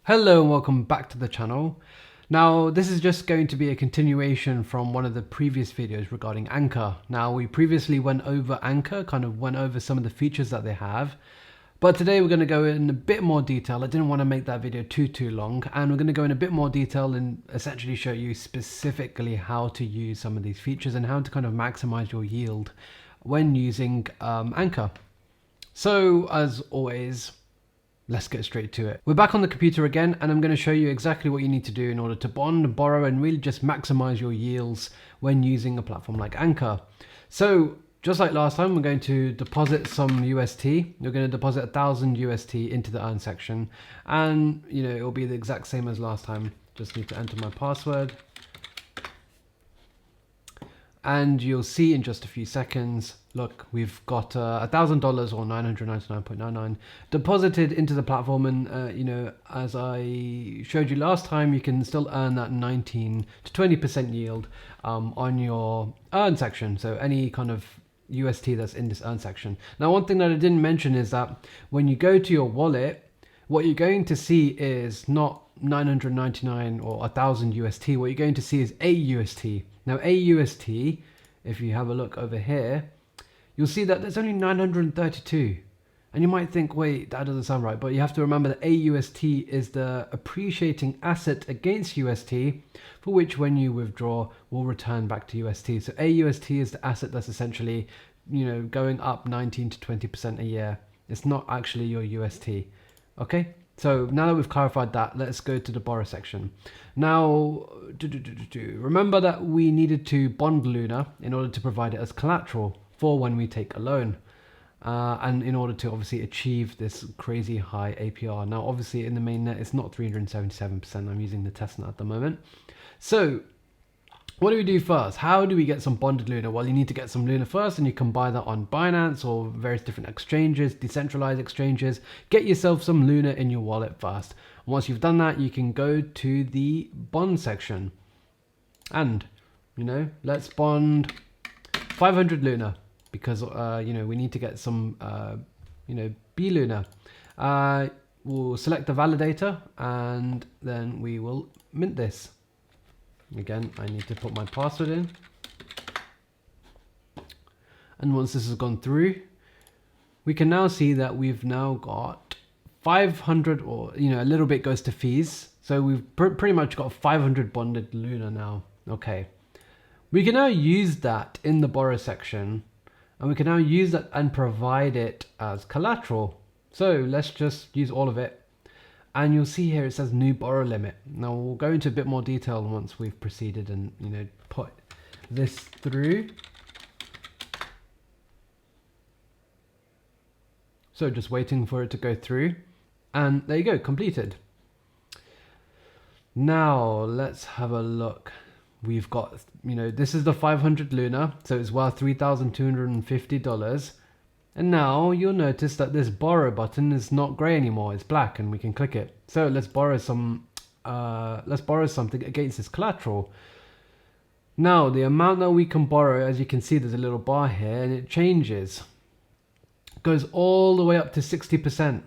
Hello and welcome back to the channel. Now this is just going to be a continuation from one of the previous videos regarding Anchor. Now we previously went over Anchor, kind of went over some of the features that they have, but today we're going to go in a bit more detail. I didn't want to make that video too long, and we're going to go in a bit more detail and essentially show you specifically how to use some of these features and how to kind of maximize your yield when using Anchor. So as always, let's get straight to it. We're back on the computer again, and I'm going to show you exactly what you need to do in order to bond, borrow, and really just maximize your yields when using a platform like Anchor. So just like last time, we're going to deposit some UST. You're going to deposit 1,000 UST into the earn section, and it'll be the exact same as last time. Just need to enter my password. And you'll see in just a few seconds, look, we've got $1,000 or 999.99 deposited into the platform. And, as I showed you last time, you can still earn that 19 to 20% yield on your earn section. So any kind of UST that's in this earn section. Now, one thing that I didn't mention is that when you go to your wallet, what you're going to see is not 999 or 1,000 UST. What you're going to see is AUST. Now AUST, if you have a look over here, you'll see that there's only 932. And you might think, wait, that doesn't sound right. But you have to remember that AUST is the appreciating asset against UST, for which when you withdraw will return back to UST. So AUST is the asset that's essentially, going up 19 to 20% a year. It's not actually your UST. Okay? So now that we've clarified that, let's go to the borrow section. Now, remember that we needed to bond Luna in order to provide it as collateral for when we take a loan. And in order to obviously achieve this crazy high APR. Now, obviously in the mainnet, it's not 377%. I'm using the testnet at the moment. So what do we do first? How do we get some bonded Luna? Well, you need to get some Luna first, and you can buy that on Binance or various different exchanges, decentralized exchanges. Get yourself some Luna in your wallet first. Once you've done that, you can go to the bond section. And, let's bond 500 Luna because, we need to get some, B Luna. We'll select the validator, and then we will mint this. Again, I need to put my password in. And once this has gone through, we can now see that we've now got 500, or, a little bit goes to fees. So we've pretty much got 500 bonded Luna now. Okay. We can now use that in the borrow section, and we can now use that and provide it as collateral. So let's just use all of it. And you'll see here it says new borrow limit. Now we'll go into a bit more detail once we've proceeded and put this through. So just waiting for it to go through, and there you go, completed. Now let's have a look. We've got, this is the 500 Luna, so it's worth $3,250. And now you'll notice that this borrow button is not grey anymore, it's black, and we can click it. So let's borrow something against this collateral. Now the amount that we can borrow, as you can see, there's a little bar here, and it changes. It goes all the way up to 60%,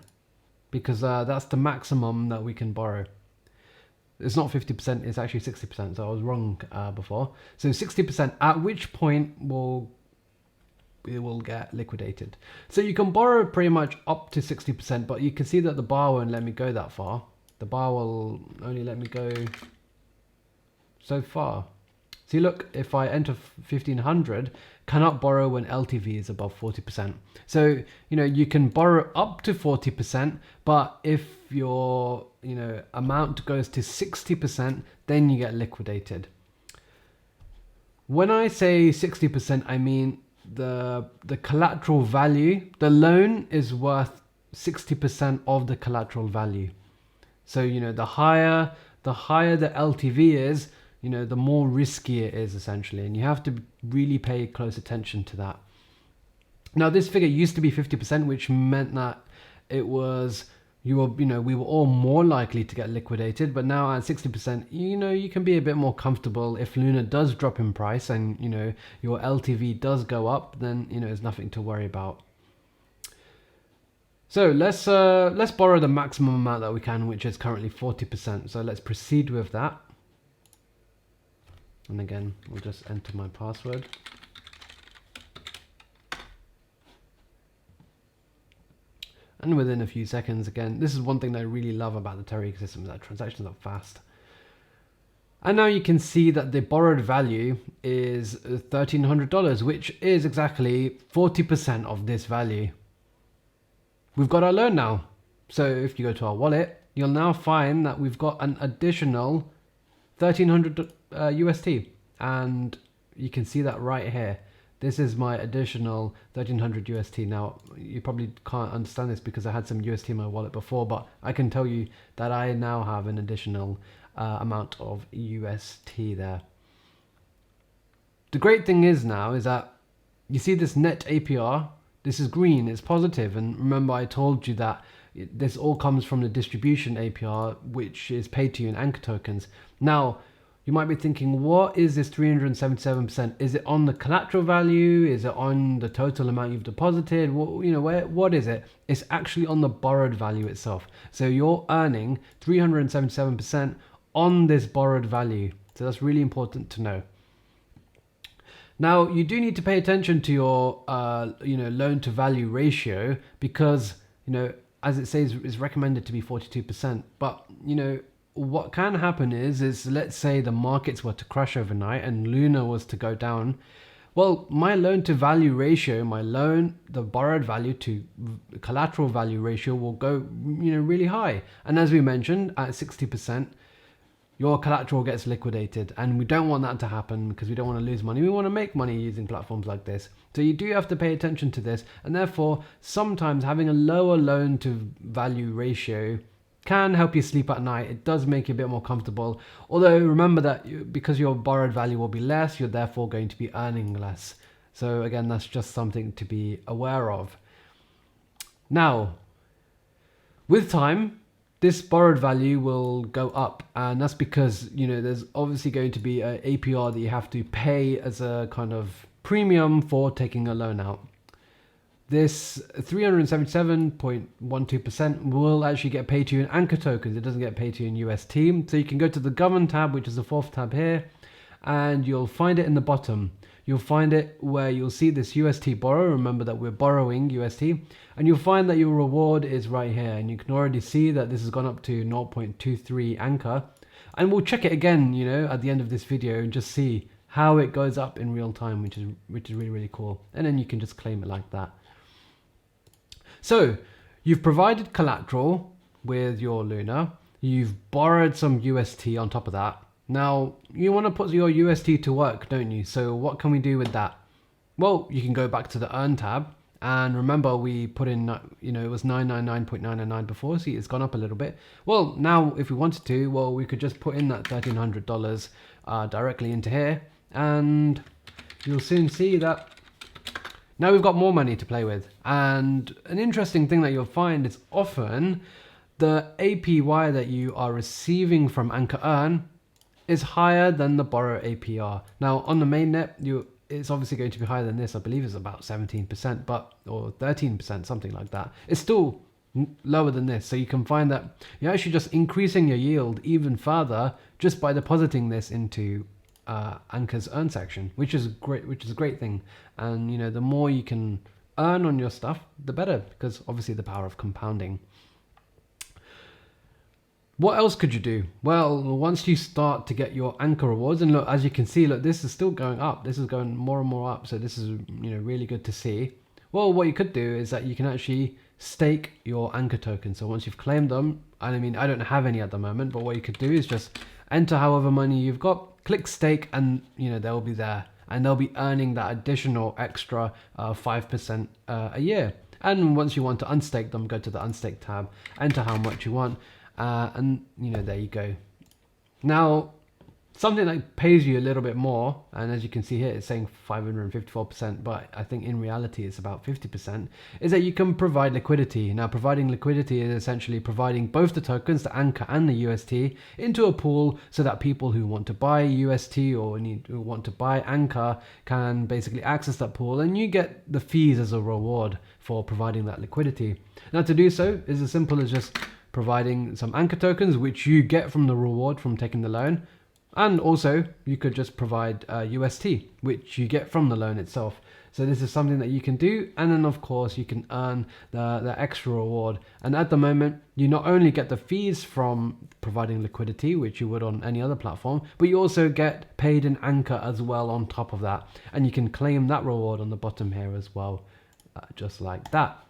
because that's the maximum that we can borrow. It's not 50%, it's actually 60%, so I was wrong before. So 60%, at which point it will get liquidated. So you can borrow pretty much up to 60%, but you can see that the bar won't let me go that far. The bar will only let me go so far. See, look, if I enter 1500, cannot borrow when LTV is above 40%. So, you can borrow up to 40%, but if your, amount goes to 60%, then you get liquidated. When I say 60%, I mean the collateral value. The loan is worth 60% of the collateral value. So the higher the LTV is, the more risky it is essentially, and you have to really pay close attention to that. Now this figure used to be 50%, which meant that it was we were all more likely to get liquidated, but now at 60%, you can be a bit more comfortable. If Luna does drop in price and your LTV does go up, then there's nothing to worry about. So let's borrow the maximum amount that we can, which is currently 40%. So let's proceed with that. And again, we'll just enter my password. And within a few seconds, again, this is one thing that I really love about the Terra ecosystem, is that transactions are fast. And now you can see that the borrowed value is $1,300, which is exactly 40% of this value. We've got our loan now. So if you go to our wallet, you'll now find that we've got an additional 1,300 UST. And you can see that right here. This is my additional 1,300 UST. Now, you probably can't understand this because I had some UST in my wallet before, but I can tell you that I now have an additional amount of UST there. The great thing is now is that you see this net APR. This is green, it's positive, and remember I told you that this all comes from the distribution APR, which is paid to you in Anchor tokens. Now, you might be thinking, what is this 377%? Is it on the collateral value? Is it on the total amount you've deposited? What is it? It's actually on the borrowed value itself. So you're earning 377% on this borrowed value. So that's really important to know. Now, you do need to pay attention to your, loan to value ratio because, as it says, it's recommended to be 42%. But, what can happen is let's say the markets were to crash overnight and Luna was to go down. Well, my loan to value ratio, the borrowed value to collateral value ratio will go, really high. And as we mentioned, at 60%, your collateral gets liquidated, and we don't want that to happen because we don't want to lose money. We want to make money using platforms like this. So you do have to pay attention to this, and therefore sometimes having a lower loan to value ratio can help you sleep at night. It does make you a bit more comfortable. Although remember that because your borrowed value will be less, you're therefore going to be earning less. So again, that's just something to be aware of. Now, with time, this borrowed value will go up, and that's because there's obviously going to be an APR that you have to pay as a kind of premium for taking a loan out. This 377.12% will actually get paid to you in Anchor tokens. It doesn't get paid to you in UST. So you can go to the Govern tab, which is the fourth tab here, and you'll find it in the bottom. You'll find it where you'll see this UST borrow. Remember that we're borrowing UST. And you'll find that your reward is right here. And you can already see that this has gone up to 0.23 Anchor. And we'll check it again, at the end of this video and just see how it goes up in real time, which is really, really cool. And then you can just claim it like that. So you've provided collateral with your Luna. You've borrowed some UST on top of that. Now, you want to put your UST to work, don't you? So what can we do with that? Well, you can go back to the Earn tab. And remember, we put in, it was 999.999 before. See, it's gone up a little bit. Well, now, if we wanted to, we could just put in that $1,300 directly into here. And you'll soon see that now we've got more money to play with. And an interesting thing that you'll find is often the APY that you are receiving from Anchor Earn is higher than the borrow APR. Now on the mainnet, it's obviously going to be higher than this. I believe it's about 17%, or 13%, something like that. It's still lower than this. So you can find that you're actually just increasing your yield even further just by depositing this into Anchor's Earn section, which is a great thing. And the more you can earn on your stuff, the better, because obviously the power of compounding. What else could you do? Well, once you start to get your Anchor rewards, and look, as you can see, this is still going up. This is going more and more up. So this is, really good to see. Well, what you could do is that you can actually stake your Anchor tokens. So once you've claimed them, and I don't have any at the moment, but what you could do is just enter however money you've got, click stake, and they'll be there. And they'll be earning that additional extra 5% a year. And once you want to unstake them, go to the unstake tab, enter how much you want. And there you go. Now, something that pays you a little bit more, and as you can see here, it's saying 554%, but I think in reality it's about 50%, is that you can provide liquidity. Now, providing liquidity is essentially providing both the tokens, the Anchor and the UST, into a pool so that people who want to buy UST or who want to buy Anchor can basically access that pool, and you get the fees as a reward for providing that liquidity. Now to do so is as simple as just providing some anchor tokens, which you get from the reward from taking the loan. And also you could just provide UST, which you get from the loan itself. So this is something that you can do. And then of course you can earn the extra reward. And at the moment, you not only get the fees from providing liquidity, which you would on any other platform, but you also get paid in anchor as well on top of that. And you can claim that reward on the bottom here as well, just like that.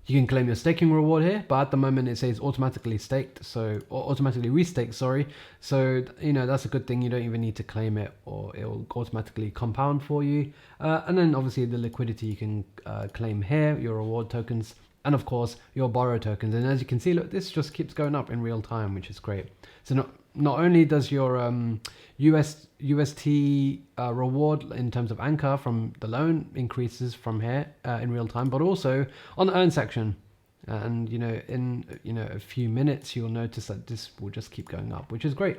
You can claim your staking reward here, but at the moment it says automatically staked, or automatically restaked, sorry. So, you know, that's a good thing. You don't even need to claim it, or it will automatically compound for you. And then obviously the liquidity you can claim here, your reward tokens, and of course your borrow tokens. And as you can see, look, this just keeps going up in real time, which is great. So not only does your UST reward in terms of anchor from the loan increases from here in real time, but also on the earn section. And in a few minutes you'll notice that this will just keep going up, which is great.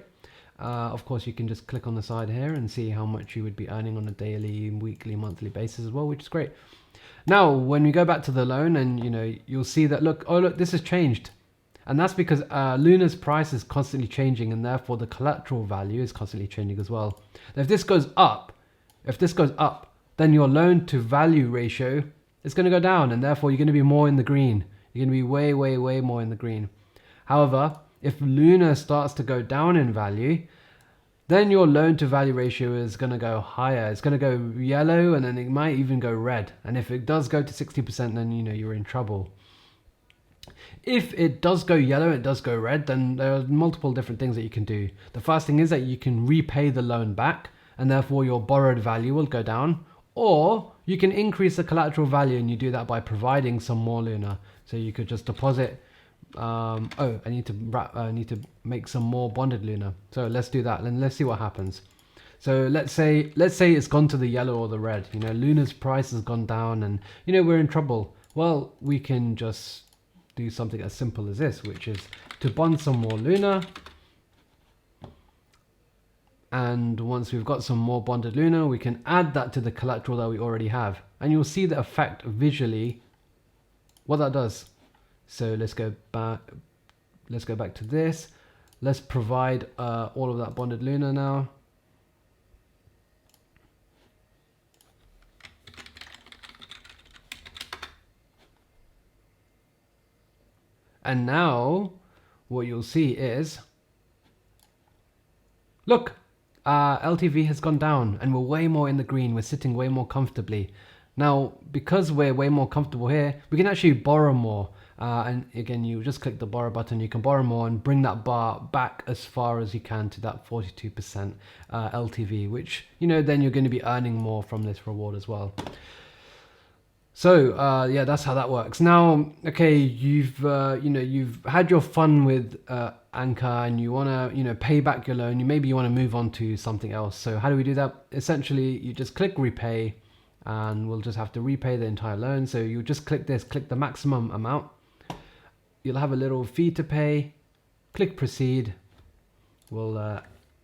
Of course, you can just click on the side here and see how much you would be earning on a daily, weekly, monthly basis as well, which is great. Now when we go back to the loan, and you'll see that look, this has changed. And that's because Luna's price is constantly changing, and therefore the collateral value is constantly changing as well. Now, if this goes up, then your loan to value ratio is going to go down, and therefore you're going to be more in the green. You're going to be way, way, way more in the green. However, if Luna starts to go down in value, then your loan to value ratio is going to go higher. It's going to go yellow, and then it might even go red. And if it does go to 60%, then you're in trouble. If it does go yellow, it does go red, then there are multiple different things that you can do. The first thing is that you can repay the loan back, and therefore your borrowed value will go down. Or you can increase the collateral value, and you do that by providing some more Luna. So you could just deposit. I need to make some more bonded Luna. So let's do that, and let's see what happens. So let's say it's gone to the yellow or the red. Luna's price has gone down, and we're in trouble. Well, we can just do something as simple as this, which is to bond some more Luna. And once we've got some more bonded Luna, we can add that to the collateral that we already have. And you'll see the effect visually, what that does. So let's go back to this. Let's provide all of that bonded Luna now. And now what you'll see is, look, LTV has gone down and we're way more in the green. We're sitting way more comfortably. Now, because we're way more comfortable here, we can actually borrow more. And again, you just click the borrow button, you can borrow more and bring that bar back as far as you can to that 42% LTV, which, then you're going to be earning more from this reward as well. So yeah, that's how that works. Now, okay, you've had your fun with Anchor, and you want to pay back your loan. Maybe you want to move on to something else. So how do we do that? Essentially, you just click repay, and we'll just have to repay the entire loan. So you just click the maximum amount. You'll have a little fee to pay. Click proceed. We'll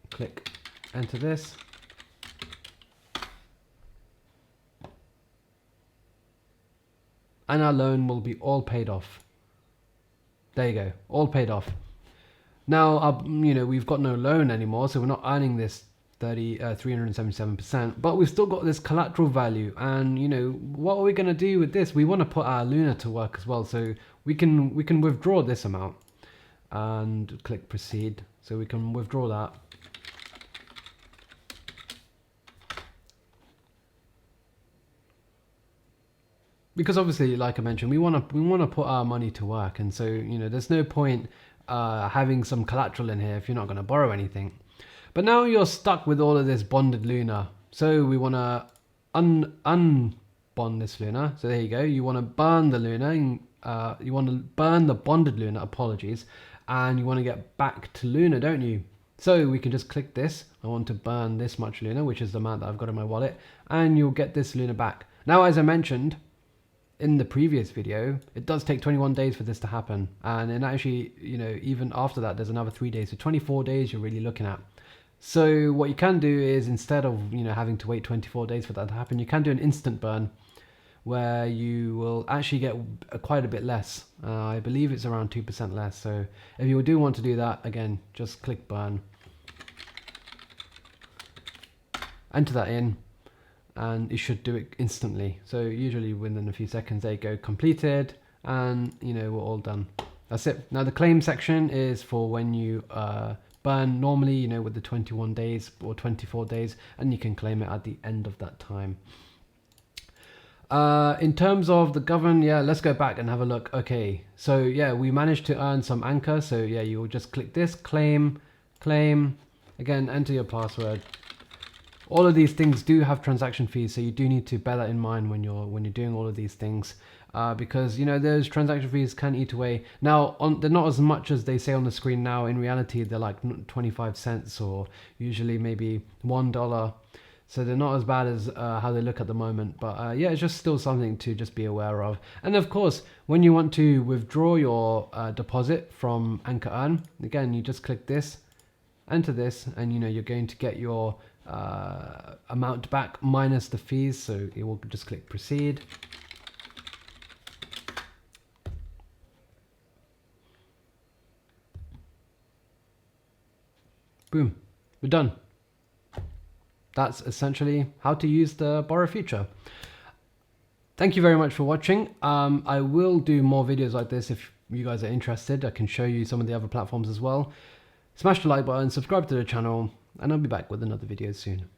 click enter this. And our loan will be all paid off. There you go, all paid off. Now, we've got no loan anymore, so we're not earning this 377%, but we've still got this collateral value. And what are we going to do with this? We want to put our Luna to work as well, so we can withdraw this amount and click proceed. So we can withdraw that. Because obviously, like I mentioned, we want to put our money to work, and so there's no point having some collateral in here if you're not going to borrow anything. But now you're stuck with all of this bonded Luna, so we want to unbond this Luna. So there you go. You want to burn the Luna, you want to burn the bonded Luna. Apologies, and you want to get back to Luna, don't you? So we can just click this. I want to burn this much Luna, which is the amount that I've got in my wallet, and you'll get this Luna back. Now, as I mentioned in the previous video, it does take 21 days for this to happen, and then actually even after that there's another 3 days, so 24 days you're really looking at. So what you can do is, instead of having to wait 24 days for that to happen, you can do an instant burn, where you will actually get quite a bit less. I believe it's around 2% less. So if you do want to do that, again, just click burn, enter that in, and it should do it instantly. So usually within a few seconds, they go completed, and we're all done. That's it. Now the claim section is for when you burn normally, with the 21 days or 24 days, and you can claim it at the end of that time. In terms of the govern, let's go back and have a look. Okay, so we managed to earn some anchor. So you will just click this, claim, again, enter your password. All of these things do have transaction fees, so you do need to bear that in mind when you're doing all of these things, because those transaction fees can eat away. Now, they're not as much as they say on the screen now. In reality, they're like 25 cents or usually maybe $1. So they're not as bad as how they look at the moment. But it's just still something to just be aware of. And of course, when you want to withdraw your deposit from Anchor Earn, again, you just click this, enter this, and you're going to get your amount back minus the fees. So you will just click proceed. Boom, we're done. That's essentially how to use the borrow feature. Thank you very much for watching. I will do more videos like this if you guys are interested. I can show you some of the other platforms as well. Smash the like button, subscribe to the channel, and I'll be back with another video soon.